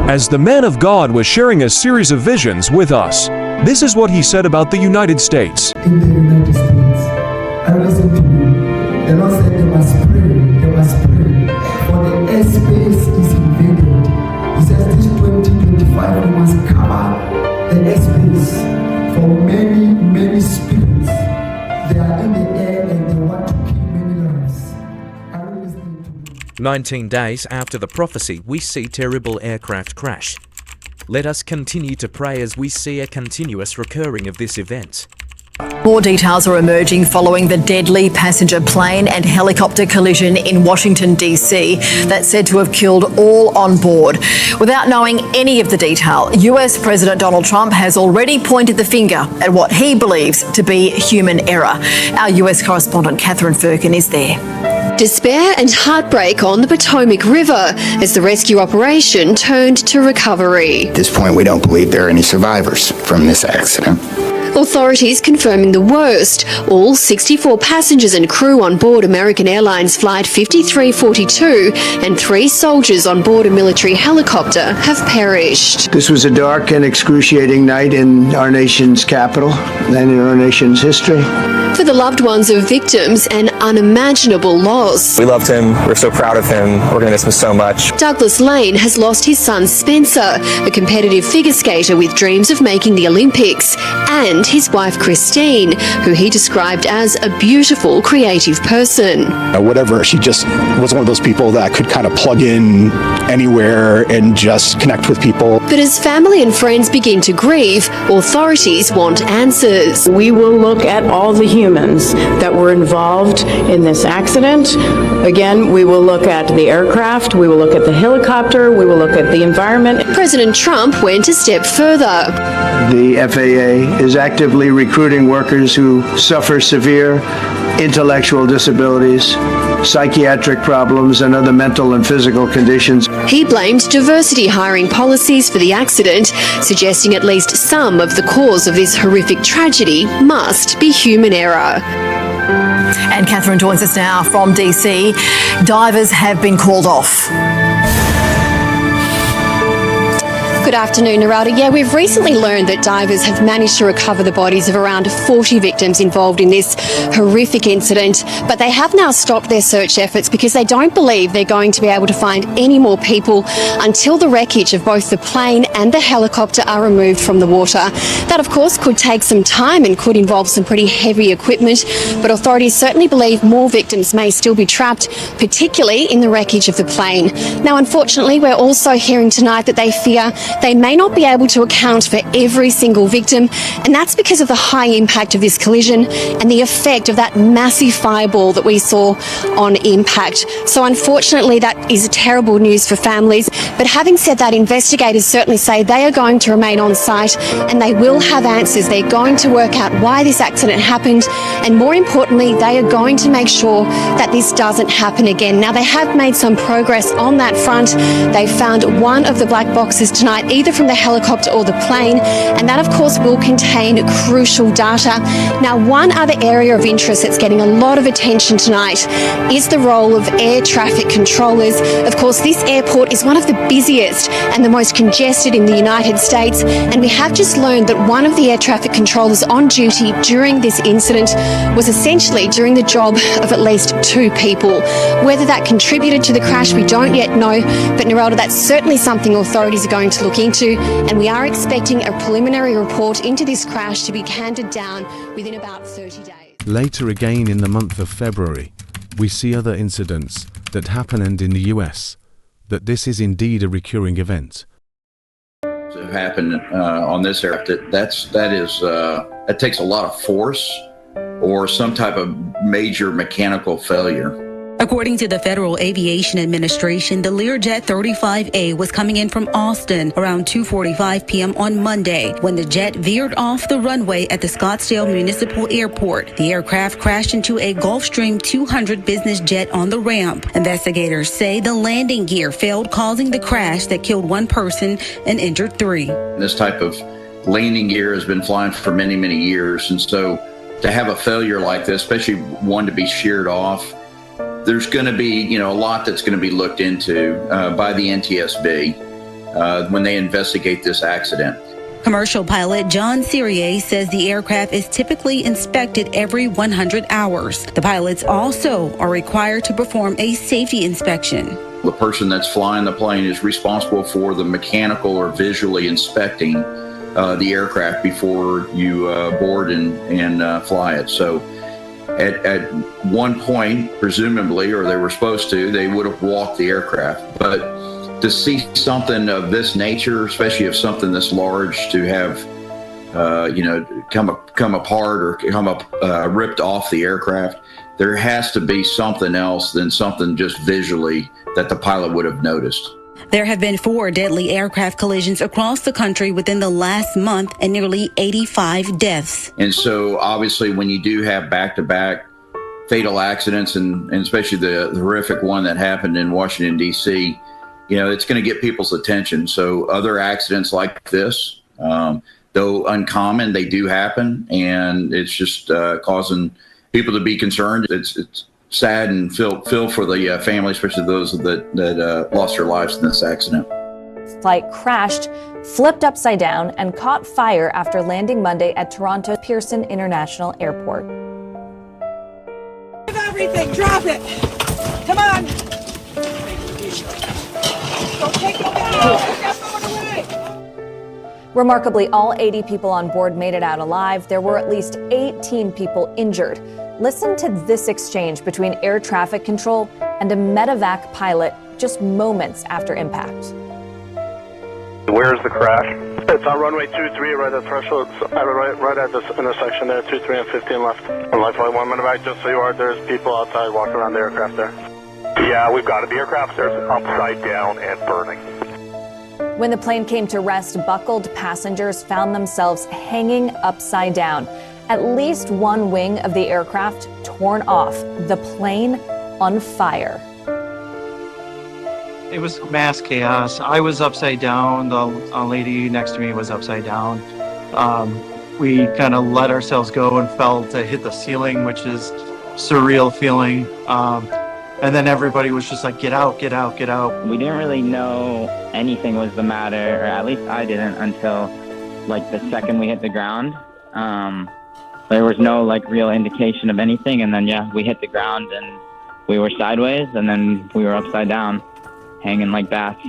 As the man of God was sharing a series of visions with us, this is what he said about the United States. In the United States, I listen to you. The Lord said they must pray, for the airspace is invaded. He says this 2025 we must cover the airspace for many spirits. They are in the air and they want to kill many lives. Are you listening to me? 19 days after the prophecy, we see terrible aircraft crash. Let us continue to pray as we see a continuous recurring of this event. More details are emerging following the deadly passenger plane and helicopter collision in Washington, D.C. that's said to have killed all on board. Without knowing any of the detail, US President Donald Trump has already pointed the finger at what he believes to be human error. Our US correspondent Catherine Firkin is there. Despair and heartbreak on the Potomac River as the rescue operation turned to recovery. At this point, we don't believe there are any survivors from this accident. Authorities confirming the worst. All 64 passengers and crew on board American Airlines Flight 5342 and 3 soldiers on board a military helicopter have perished. This was a dark and excruciating night in our nation's capital and in our nation's history. For the loved ones of victims, an unimaginable loss. We loved him. We're so proud of him. We're going to miss him so much. Douglas Lane has lost his son Spencer, a competitive figure skater with dreams of making the Olympics, and his wife Christine, who he described as a beautiful, creative person. Whatever, she just was one of those people that could kind of plug in anywhere and just connect with people. But as family and friends begin to grieve, authorities want answers. We will look at all the humans that were involved in this accident. Again, we will look at the aircraft, we will look at the helicopter, we will look at the environment. President Trump went a step further. The FAA is actively recruiting workers who suffer severe intellectual disabilities, psychiatric problems, and other mental and physical conditions. He blamed diversity hiring policies for the accident, suggesting at least some of the cause of this horrific tragedy must be human error. And Catherine joins us now from DC. Divers have been called off. Good afternoon, Narada. Yeah, we've recently learned that divers have managed to recover the bodies of around 40 victims involved in this horrific incident, but they have now stopped their search efforts because they don't believe they're going to be able to find any more people until the wreckage of both the plane and the helicopter are removed from the water. That, of course, could take some time and could involve some pretty heavy equipment, but authorities certainly believe more victims may still be trapped, particularly in the wreckage of the plane. Now, unfortunately, we're also hearing tonight that they fear they may not be able to account for every single victim, and that's because of the high impact of this collision and the effect of that massive fireball that we saw on impact. So unfortunately, that is terrible news for families. But having said that, investigators certainly say they are going to remain on site and they will have answers. They're going to work out why this accident happened, and more importantly, they are going to make sure that this doesn't happen again. Now, they have made some progress on that front. They found one of the black boxes tonight, either from the helicopter or the plane, and that of course will contain crucial data. Now, one other area of interest that's getting a lot of attention tonight is the role of air traffic controllers. Of course, this airport is one of the busiest and the most congested in the United States, and we have just learned that one of the air traffic controllers on duty during this incident was essentially doing the job of at least 2 people. Whether that contributed to the crash, we don't yet know, but Nerelda, that's certainly something authorities are going to look into, and we are expecting a preliminary report into this crash to be handed down within about 30 days. Later again in the month of February, we see other incidents that happened in the US, that this is indeed a recurring event. To happen on this aircraft, that takes a lot of force or some type of major mechanical failure. According to the Federal Aviation Administration, the Learjet 35A was coming in from Austin around 2:45 p.m. on Monday when the jet veered off the runway at the Scottsdale Municipal Airport. The aircraft crashed into a Gulfstream 200 business jet on the ramp. Investigators say the landing gear failed, causing the crash that killed 1 person and injured 3. This type of landing gear has been flying for many, many years, and so to have a failure like this, especially one to be sheared off, there's going to be, a lot that's going to be looked into by the NTSB. when they investigate this accident. Commercial pilot John Cyrier says the aircraft is typically inspected every 100 hours. The pilots also are required to perform a safety inspection. The person that's flying the plane is responsible for the mechanical or visually inspecting the aircraft before you board and fly it. So at one point, presumably, or they were supposed to, they would have walked the aircraft. But to see something of this nature, especially of something this large, to have, come apart or come up ripped off the aircraft, there has to be something else than something just visually that the pilot would have noticed. There have been 4 deadly aircraft collisions across the country within the last month and nearly 85 deaths. And so obviously when you do have back-to-back fatal accidents, and especially the horrific one that happened in Washington, D.C., it's going to get people's attention. So other accidents like this, though uncommon, they do happen, and it's just causing people to be concerned. It's sad and feel for the family, especially those that lost their lives in this accident. Flight crashed, flipped upside down, and caught fire after landing Monday at Toronto's Pearson International Airport. Everything, drop it. Come on. Don't take it away. Remarkably, all 80 people on board made it out alive. There were at least 18 people injured. Listen to this exchange between air traffic control and a medevac pilot just moments after impact. Where's the crash? It's on runway 23, right at threshold, right at this intersection there, 23 and 15 left. On Lifeflight 1 medevac, just so you are, there's people outside walking around the aircraft there. Yeah, we've got it. The aircraft there's upside down and burning. When the plane came to rest, buckled passengers found themselves hanging upside down. At least one wing of the aircraft torn off, the plane on fire. It was mass chaos. I was upside down. The lady next to me was upside down. We kind of let ourselves go and fell to hit the ceiling, which is surreal feeling. And then everybody was just like, get out, get out, get out. We didn't really know anything was the matter, or at least I didn't, until like the second we hit the ground. There was no like real indication of anything, and then we hit the ground and we were sideways, and then we were upside down, hanging like bats.